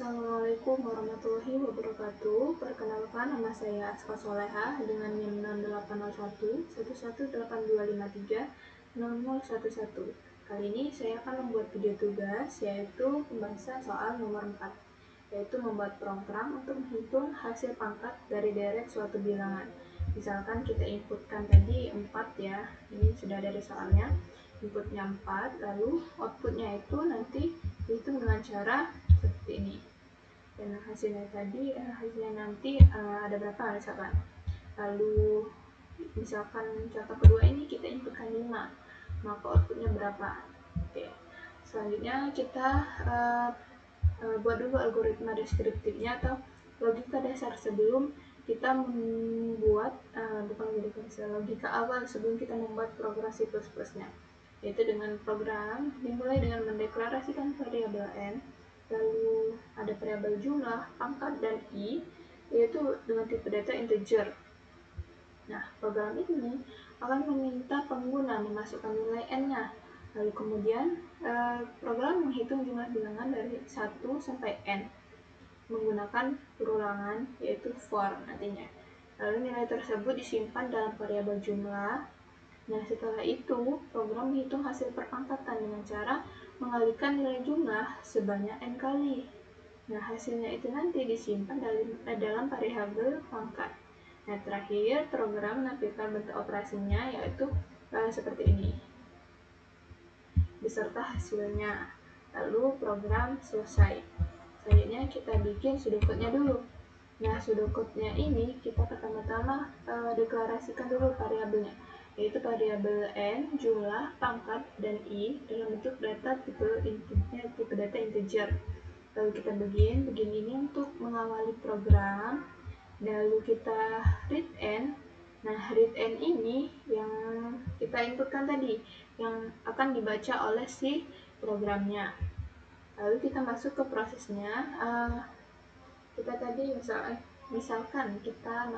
Assalamualaikum warahmatullahi wabarakatuh. Perkenalkan, nama saya Aska Soleha dengan NIM 68011182530011. Kali ini saya akan membuat video tugas, yaitu pembahasan soal nomor 4, yaitu membuat program untuk menghitung hasil pangkat dari deret suatu bilangan. Misalkan kita inputkan tadi 4 ya, ini sudah dari soalnya. Inputnya 4, lalu outputnya itu nanti dihitung dengan cara seperti ini. Dan hasilnya nanti ada berapa misalkan. Lalu misalkan contoh kedua ini kita inputkan 5, maka outputnya berapa. Oke. Selanjutnya kita buat dulu algoritma deskriptifnya atau logika dasar sebelum kita membuat logika awal sebelum kita membuat program C++ nya, yaitu dengan program dimulai dengan mendeklarasikan variabel n, lalu ada variabel jumlah, pangkat, dan i, yaitu dengan tipe data integer. Nah, program ini akan meminta pengguna memasukkan nilai n-nya. Lalu kemudian program menghitung jumlah bilangan dari 1 sampai n menggunakan perulangan, yaitu for nantinya. Lalu nilai tersebut disimpan dalam variabel jumlah. Nah, setelah itu program menghitung hasil perpangkatan dengan cara mengalihkan nilai jumlah sebanyak n kali. Nah, hasilnya itu nanti disimpan dalam variabel pangkat. Nah, terakhir program menampilkan bentuk operasinya, yaitu seperti ini beserta hasilnya. Lalu program selesai. Selanjutnya kita bikin pseudocode-nya dulu. Nah, pseudocode-nya ini kita pertama-tama deklarasikan dulu variabelnya, yaitu variabel n, jumlah, pangkat, dan i dalam bentuk data tipe inputnya tipe data integer. Lalu kita begin ini untuk mengawali program. Lalu kita read n. Nah, read n ini yang kita inputkan tadi, yang akan dibaca oleh si programnya. Lalu kita masuk ke prosesnya. Kita tadi misalkan kita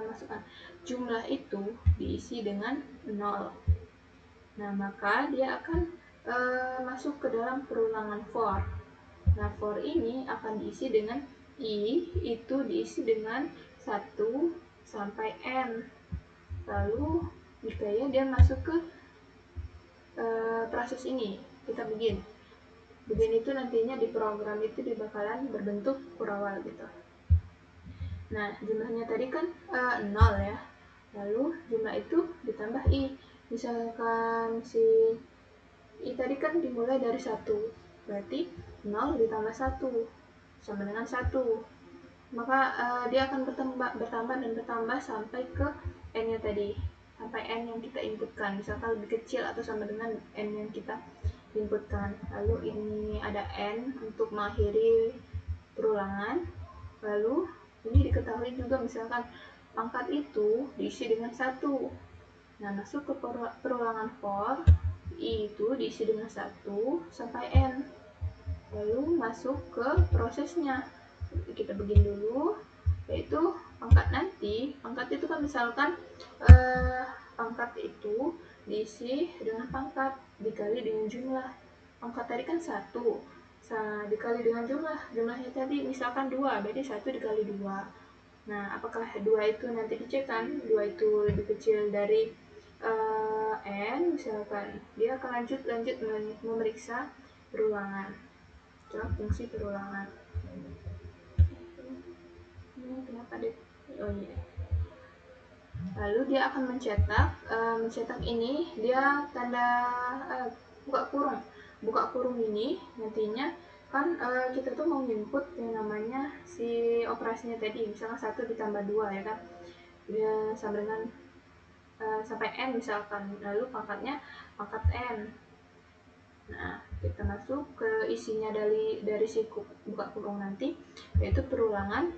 masukkan jumlah itu diisi dengan 0. Nah, maka dia akan masuk ke dalam perulangan for. Nah, for ini akan diisi dengan i, itu diisi dengan 1 sampai n. Lalu jika ya dia masuk ke proses ini, kita begin itu nantinya di program itu bakalan berbentuk kurawal gitu. Nah, jumlahnya tadi kan 0 ya, lalu jumlah itu ditambah i. Misalkan si i tadi kan dimulai dari 1, berarti 0 ditambah 1 sama dengan 1. Maka dia akan bertambah dan bertambah sampai ke n-nya tadi, sampai n yang kita inputkan, misalkan lebih kecil atau sama dengan n yang kita inputkan. Lalu ini ada n untuk mengakhiri perulangan. Lalu ini diketahui juga misalkan pangkat itu diisi dengan 1. Nah, masuk ke perulangan for, i itu diisi dengan 1 sampai n. Lalu masuk ke prosesnya. Kita begin dulu, yaitu pangkat nanti. Pangkat itu kan misalkan pangkat itu diisi dengan pangkat dikali dengan jumlah. Pangkat tadi kan 1 dikali dengan jumlahnya tadi misalkan 2, berarti 1 dikali 2. Nah, apakah 2 itu nanti dicek kan, 2 itu lebih kecil dari n, misalkan dia akan lanjut memeriksa perulangan, fungsi perulangan. Kenapa deh? Oh iya. Lalu dia akan mencetak ini, dia tanda buka kurung ini nantinya kan kita tuh mau input yang namanya si operasinya tadi, misalnya 1 ditambah 2 ya kan, dia sama dengan sampai n misalkan, lalu pangkatnya pangkat n. Nah, kita masuk ke isinya dari si buka kurung nanti, yaitu perulangan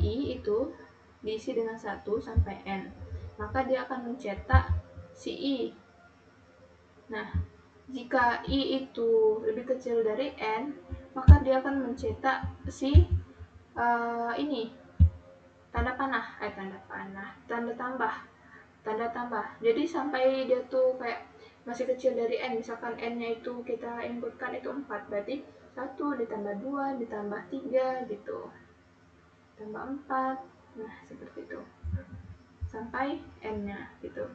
i itu diisi dengan 1 sampai n. Maka dia akan mencetak si i. Nah, jika i itu lebih kecil dari n, maka dia akan mencetak si ini tanda tambah. Jadi sampai dia tuh kayak masih kecil dari n, misalkan n-nya itu kita inputkan itu 4, berarti 1 ditambah 2 ditambah 3 gitu, tambah 4, nah seperti itu sampai n-nya gitu.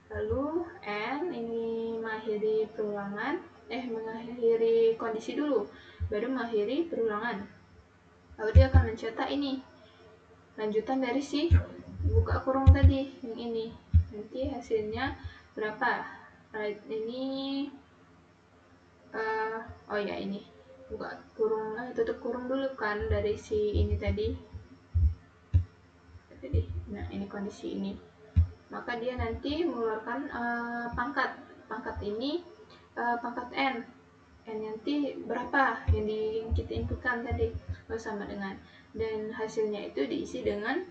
Lalu n ini mengakhiri perulangan, mengakhiri kondisi dulu, baru mengakhiri perulangan. Lalu dia akan mencetak ini lanjutan dari si buka kurung tadi yang ini. Nanti hasilnya berapa? Right, ini oh ya, ini buka kurung, tutup kurung dulu kan dari si ini tadi. Nah ini kondisi ini, maka dia nanti mengeluarkan pangkat ini, pangkat n nanti berapa yang kita inputkan tadi, sama dengan, dan hasilnya itu diisi dengan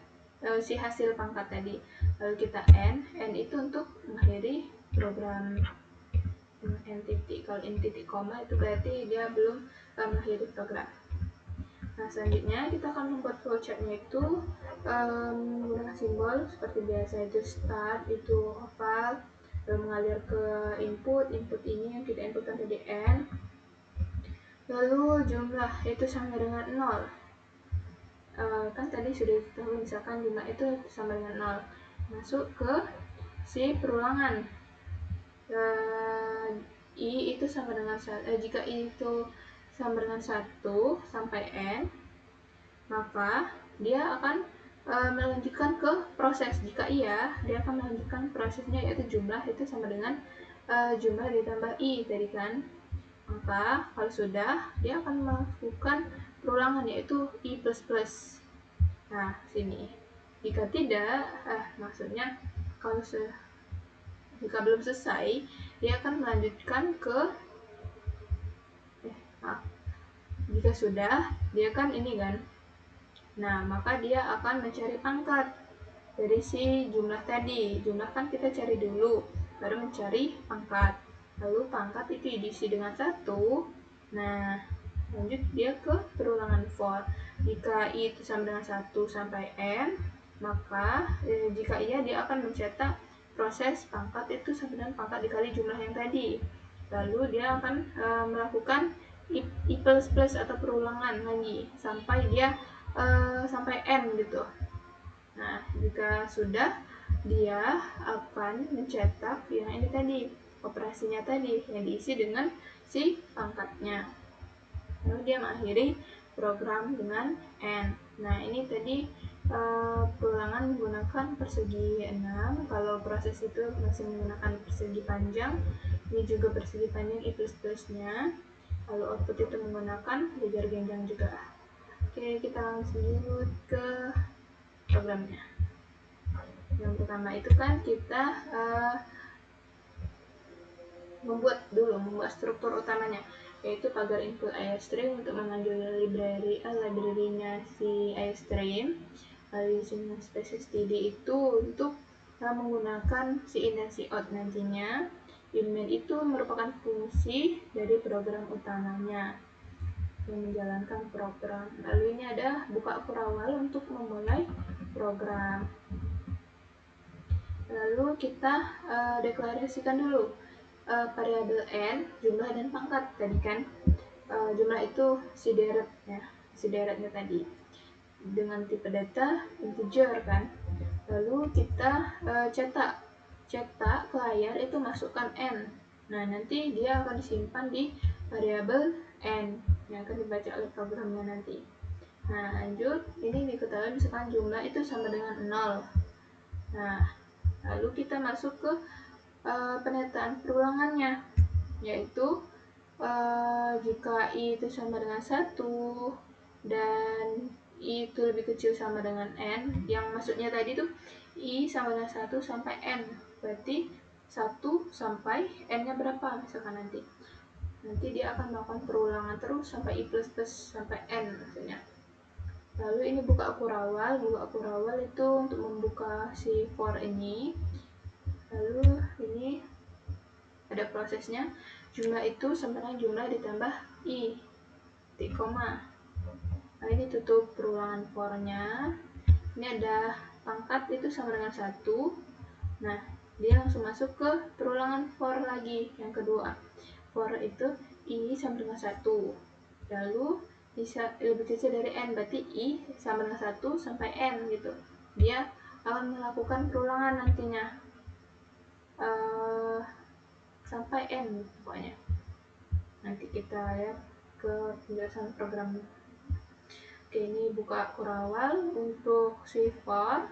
si hasil pangkat tadi. Lalu kita n itu untuk mengakhiri program n titik. Kalau n titik koma itu berarti dia belum mengakhiri program. Nah selanjutnya kita akan membuat flowchartnya itu menggunakan simbol seperti biasa, itu start, itu oval, mengalir ke input ini yang kita inputkan tadi n, lalu jumlah itu sama dengan 0. Kan tadi sudah diketahui misalkan jumlah itu sama dengan 0, masuk ke si perulangan, i itu sama dengan jika i itu sama dengan 1 sampai n, maka dia akan melanjutkan ke proses. Jika iya, dia akan melanjutkan prosesnya, yaitu jumlah itu sama dengan jumlah ditambah i tadi kan. Maka kalau sudah, dia akan melakukan perulangan, yaitu i++. Nah sini, jika tidak, maksudnya kalau jika belum selesai, dia akan melanjutkan ke jika sudah, dia kan ini kan. Nah maka dia akan mencari pangkat dari si jumlah tadi. Jumlah kan kita cari dulu, baru mencari pangkat. Lalu pangkat itu diisi dengan 1. Nah lanjut dia ke perulangan for. Jika i itu sama dengan 1 sampai n, maka jika iya, dia akan mencetak proses pangkat itu sama dengan pangkat dikali jumlah yang tadi. Lalu dia akan melakukan i++ atau perulangan lagi sampai dia sampai n gitu. Nah jika sudah, dia akan mencetak yang ini tadi, operasinya tadi yang diisi dengan si pangkatnya. Lalu dia mengakhiri program dengan n. Nah ini tadi perulangan menggunakan persegi 6. Kalau proses itu masih menggunakan persegi panjang, ini juga persegi panjang i++ nya. Lalu output itu menggunakan jajar genjang juga. Oke, kita langsung dulu ke programnya. Yang pertama itu kan kita membuat struktur utamanya, yaitu pagar input iostream untuk memanggil library-nya si iostream. Lalu isinya spesies td itu untuk menggunakan si in dan si out nantinya. In-main itu merupakan fungsi dari program utamanya yang menjalankan program. Lalu ini ada buka kurawal untuk memulai program. Lalu kita deklarasikan dulu variabel n, jumlah dan pangkat tadi kan. Jumlah itu si deretnya tadi dengan tipe data integer kan. Lalu kita cetak ke layar itu masukkan n. Nah nanti dia akan disimpan di variabel n yang akan dibaca oleh programnya nanti. Nah lanjut, ini diketahui misalkan jumlah itu sama dengan 0. Nah lalu kita masuk ke penataan perulangannya, yaitu jika i itu sama dengan 1 dan i itu lebih kecil sama dengan n, yang maksudnya tadi tuh i sama dengan 1 sampai n, berarti 1 sampai n nya berapa misalkan nanti dia akan melakukan perulangan terus sampai i++ sampai n maksudnya. Lalu ini buka kurawal itu untuk membuka si for ini. Lalu ini ada prosesnya, jumlah itu sama dengan jumlah ditambah i titik koma. Nah ini tutup perulangan for-nya. Ini ada pangkat itu sama dengan 1. Nah dia langsung masuk ke perulangan for lagi yang kedua. For itu I sama dengan 1, lalu bisa lebih kecil dari N, berarti I sama dengan 1 sampai N gitu. Dia akan melakukan perulangan nantinya sampai N pokoknya. Nanti kita lihat ke penjelasan program. Oke, ini buka kurawal untuk si for.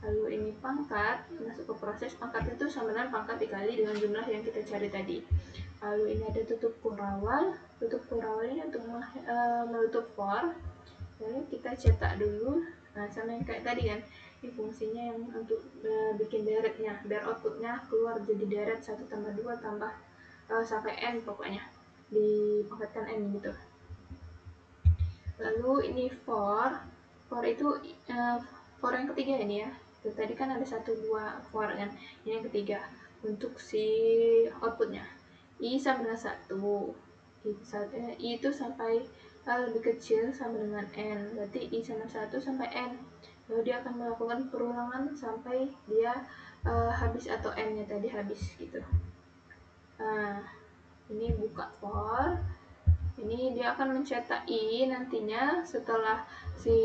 Lalu ini pangkat, masuk ke proses. Pangkat itu sama dengan pangkat dikali dengan jumlah yang kita cari tadi. Lalu ini ada tutup kurawal. Tutup kurawal ini untuk menutup for. Lalu kita cetak dulu. Nah, sama yang kayak tadi kan, ini fungsinya yang untuk bikin deretnya, biar outputnya keluar jadi deret 1 tambah 2 tambah sampai N pokoknya, dipangkatkan N gitu. Lalu ini for itu for yang ketiga ini ya. Tadi kan ada 1, 2 for kan, ini yang ketiga untuk si outputnya. I sama dengan 1, I itu sampai lebih kecil sama dengan N, berarti I sama 1 sampai N. Lalu dia akan melakukan perulangan sampai dia habis atau N nya tadi habis gitu. Nah, ini buka for. Ini dia akan mencetak I nantinya setelah si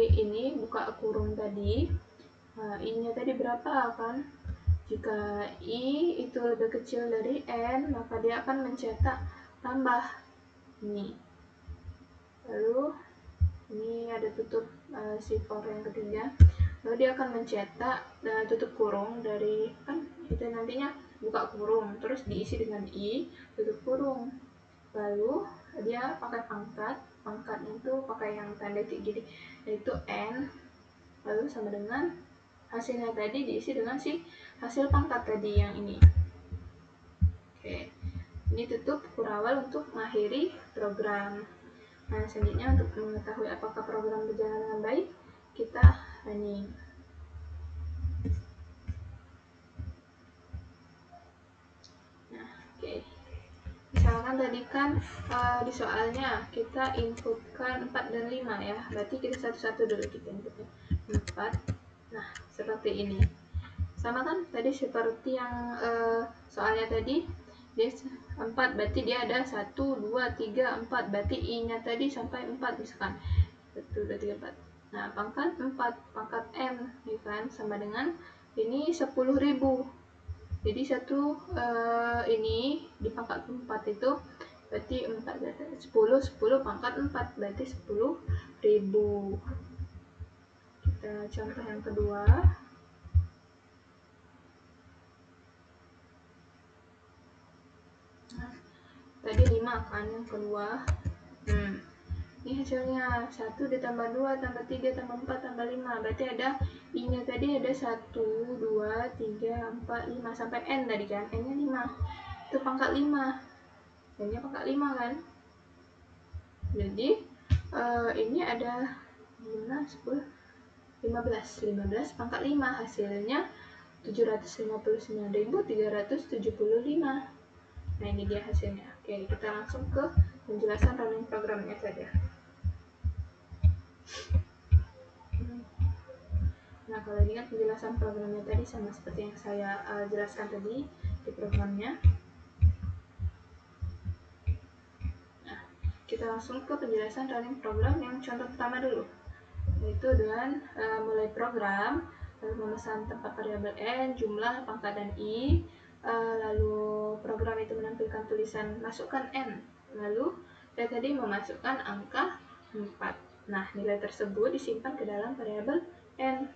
ini buka kurung tadi. Nah, I-nya tadi berapa kan? Jika I itu lebih kecil dari N, maka dia akan mencetak tambah ini. Lalu ini ada tutup si for yang ketiga. Lalu dia akan mencetak tutup kurung dari, kan itu nantinya buka kurung terus diisi dengan I, tutup kurung. Lalu dia pakai pangkatnya itu pakai yang tanda kayak gini, yaitu N, lalu sama dengan hasilnya tadi diisi dengan si hasil pangkat tadi yang ini. Oke, ini tutup kurawal untuk mengakhiri program. Nah, selanjutnya untuk mengetahui apakah program berjalan dengan baik, kita running. Nah, oke. Misalkan tadi kan di soalnya kita inputkan 4 dan 5 ya, berarti kita satu-satu dulu kita inputnya 4. Nah, seperti ini. Sama kan tadi seperti yang soalnya tadi, dia 4, berarti dia ada 1, 2, 3, 4, berarti I-nya tadi sampai 4 misalkan. 1, 2, 3, 4. Nah, pangkat 4, pangkat N, ya kan, sama dengan ini 10.000. Jadi satu ini di pangkat 4 itu berarti 10 pangkat 4 berarti 10.000. Kita contoh yang kedua. Nah, tadi 5 kan yang kedua. Ini hasilnya 1 ditambah 2 tambah 3 tambah 4 tambah 5, berarti ada I nya tadi ada 1, 2, 3, 4, 5 sampai N tadi kan, N nya 5, itu pangkat 5, N nya pangkat 5 kan. Jadi ini ada 5, 10, 15 pangkat 5, hasilnya 759.375. Nah, ini dia hasilnya. Oke, kita langsung ke penjelasan running programnya saja. Nah, kalau ini kan penjelasan programnya tadi sama seperti yang saya jelaskan tadi di programnya. Nah, kita langsung ke penjelasan running program yang contoh pertama dulu, yaitu dengan mulai program, lalu memesan tempat variabel N, jumlah, pangkat, dan I, lalu program itu menampilkan tulisan masukkan N, lalu saya tadi memasukkan angka 4. Nah, nilai tersebut disimpan ke dalam variabel N.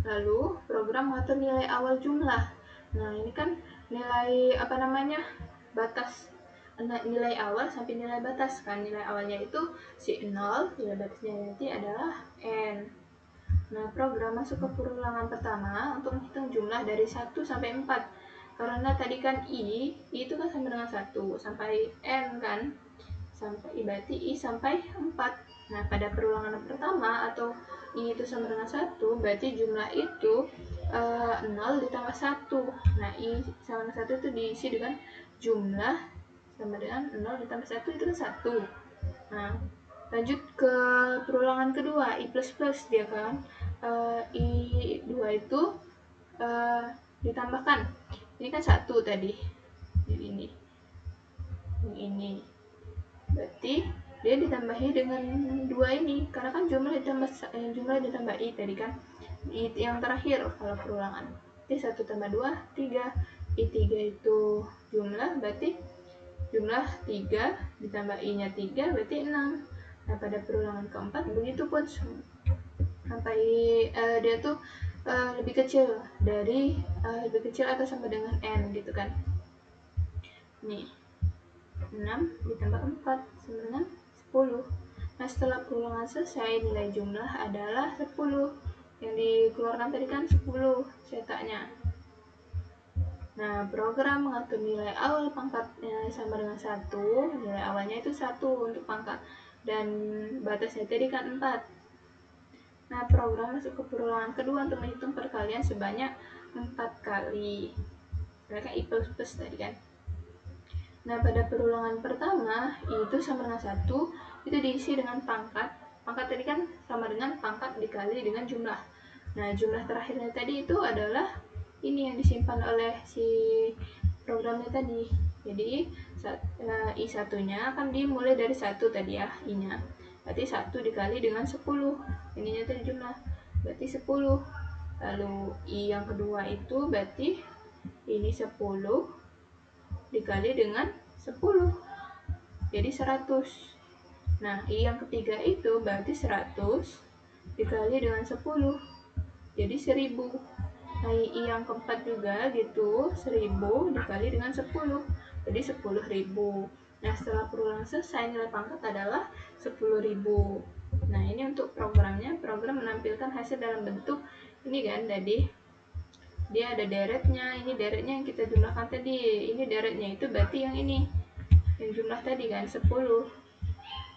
Lalu program mengatur nilai awal jumlah. Nah, ini kan nilai batas nilai awal sampai nilai batas kan. Nilai awalnya itu si 0, nilai batasnya nanti adalah N. Nah, program masuk ke perulangan pertama untuk menghitung jumlah dari 1 sampai 4. Karena tadi kan I itu kan sama dengan 1 sampai N kan. Sampai berarti I sampai 4. Nah, pada perulangan pertama atau I itu sama dengan 1, berarti jumlah itu 0 ditambah 1. Nah, I sama dengan 1 itu diisi dengan jumlah sama dengan 0 ditambah 1 itu kan 1. Nah, lanjut ke perulangan kedua, I++ dia kan. I2 itu ditambahkan. Ini kan 1 tadi, jadi ini berarti dia ditambahi dengan 2 ini, karena kan jumlah ditambah i tadi kan, i yang terakhir kalau perulangan. Jadi 1 tambah 2 3, i3 itu jumlah, berarti jumlah 3 ditambah i nya 3 berarti 6. Nah pada perulangan keempat begitu pun sampai dia tuh lebih kecil atau sama dengan n gitu kan. Nih 6 ditambah 4 sama dengan 10. Nah setelah perulangan selesai, nilai jumlah adalah 10. Yang dikeluarkan tadi kan 10 cetaknya. Nah program mengatur nilai awal pangkatnya sama dengan 1. Nilai awalnya itu 1 untuk pangkat, dan batasnya tadi kan 4. Nah program masuk ke perulangan kedua untuk menghitung perkalian sebanyak 4 kali. Mereka i plus plus tadi kan. Nah pada perulangan pertama itu sama dengan 1, itu diisi dengan pangkat. Pangkat tadi kan sama dengan pangkat dikali dengan jumlah. Nah jumlah terakhirnya tadi itu adalah ini yang disimpan oleh si programnya tadi. Jadi i satunya kan dimulai dari 1 tadi ya, i nya. Berarti 1 dikali dengan 10. Ininya tadi jumlah, berarti 10. Lalu i yang kedua itu berarti ini 10 dikali dengan 10, jadi 100. Nah i yang ketiga itu berarti 100 dikali dengan 10, jadi 1000. Nah i yang keempat juga gitu, 1000 dikali dengan 10, jadi 10.000. Nah setelah perulangan selesai, nilai pangkat adalah 10.000. Nah ini untuk programnya. Program menampilkan hasil dalam bentuk ini kan tadi, dia ada deretnya. Ini deretnya yang kita jumlahkan tadi. Ini deretnya itu berarti yang ini, yang jumlah tadi kan 10.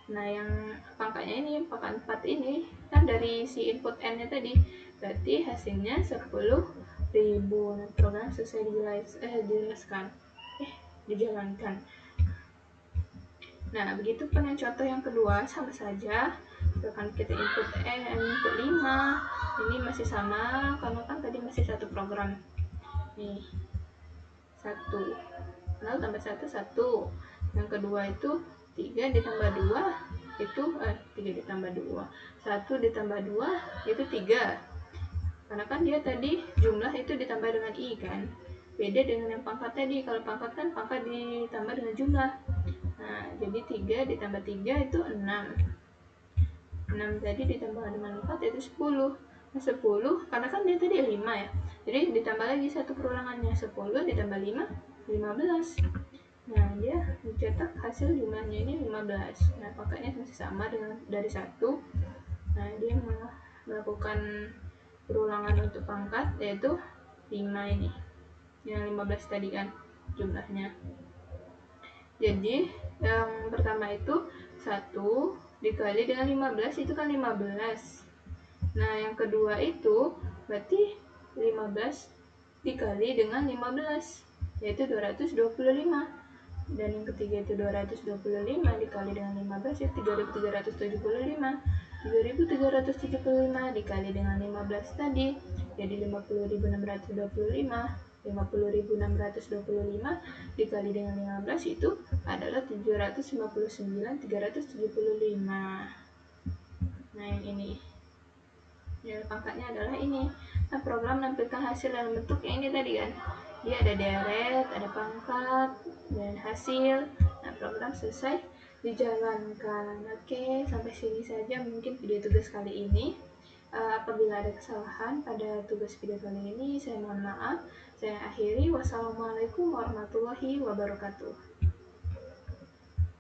Nah yang pangkatnya ini, pangkat 4 ini kan dari si input n nya tadi, berarti hasilnya 10.000. Nah program selesai dijalankan. Nah begitupun yang contoh yang kedua, sama saja. Misalkan kita input n, input 5, ini masih sama karena kan tadi masih satu program. Nih 1, lalu tambah 1 1. Yang kedua itu 3 ditambah 2 itu 3 ditambah 2, 1 ditambah 2 itu 3. Karena kan dia tadi jumlah itu ditambah dengan i kan, beda dengan yang pangkat tadi. Kalau pangkat kan pangkat ditambah dengan jumlah. Nah jadi 3 ditambah 3 itu 6. 6 tadi ditambah dengan 4 itu 10. Nah 10 karena kan dia tadi 5 ya, jadi ditambah lagi satu perulangannya, 10 ditambah 5 15. Nah dia mencetak hasil jumlahnya ini 15. Nah pangkatnya masih sama dengan dari 1. Nah dia melakukan perulangan untuk pangkat, yaitu 5 ini, yang 15 tadi kan jumlahnya. Jadi yang pertama itu 1 dikali dengan 15 itu kan 15. Nah yang kedua itu berarti 15 dikali dengan 15, yaitu 225. Dan yang ketiga itu 225 dikali dengan 15 itu 3375. 3375 dikali dengan 15 tadi jadi 50.625. 50.625 dikali dengan 15 itu adalah 759.375. Nah yang ini nilai pangkatnya adalah ini. Nah program menampilkan hasil dalam bentuk yang ini tadi kan, dia ada deret, ada pangkat, dan hasil. Nah program selesai dijalankan. Oke, sampai sini saja mungkin video tugas kali ini. Apabila ada kesalahan pada tugas video kali ini, saya mohon maaf. Saya akhiri. Wassalamualaikum warahmatullahi wabarakatuh.